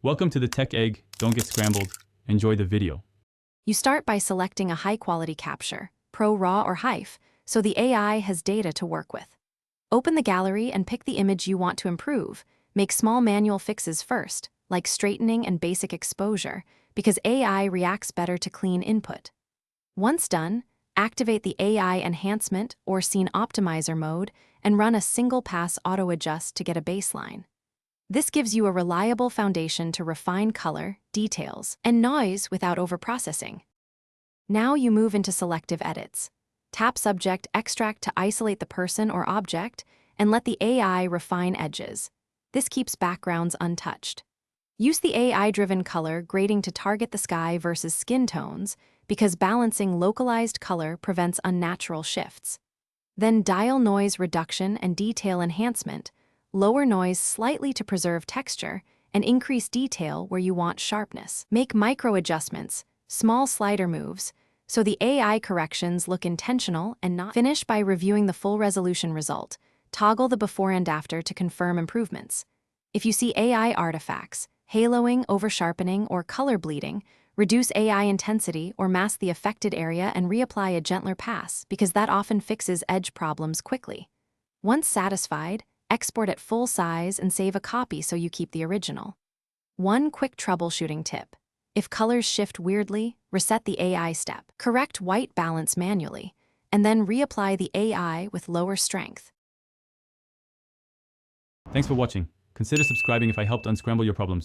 Welcome to the Tech Egg. Don't get scrambled. Enjoy the video. You start by selecting a high-quality capture, Pro, RAW, or HEIF, so the AI has data to work with. Open the gallery and pick the image you want to improve. Make small manual fixes first, like straightening and basic exposure, because AI reacts better to clean input. Once done, activate the AI Enhancement or Scene Optimizer mode and run a single-pass auto-adjust to get a baseline. This gives you a reliable foundation to refine color, details, and noise without overprocessing. Now you move into selective edits. Tap Subject Extract to isolate the person or object, and let the AI refine edges. This keeps backgrounds untouched. Use the AI-driven color grading to target the sky versus skin tones, because balancing localized color prevents unnatural shifts. Then dial noise reduction and detail enhancement. Lower noise slightly to preserve texture, and increase detail where you want sharpness. Make micro-adjustments, small slider moves, so the AI corrections look intentional and not. Finish by reviewing the full resolution result. Toggle the before and after to confirm improvements. If you see AI artifacts, haloing, over-sharpening, or color bleeding, reduce AI intensity or mask the affected area and reapply a gentler pass, because that often fixes edge problems quickly. Once satisfied, export at full size and save a copy so you keep the original. One quick troubleshooting tip. If colors shift weirdly, reset the AI step. Correct white balance manually, and then reapply the AI with lower strength. Thanks for watching. Consider subscribing if I helped unscramble your problems.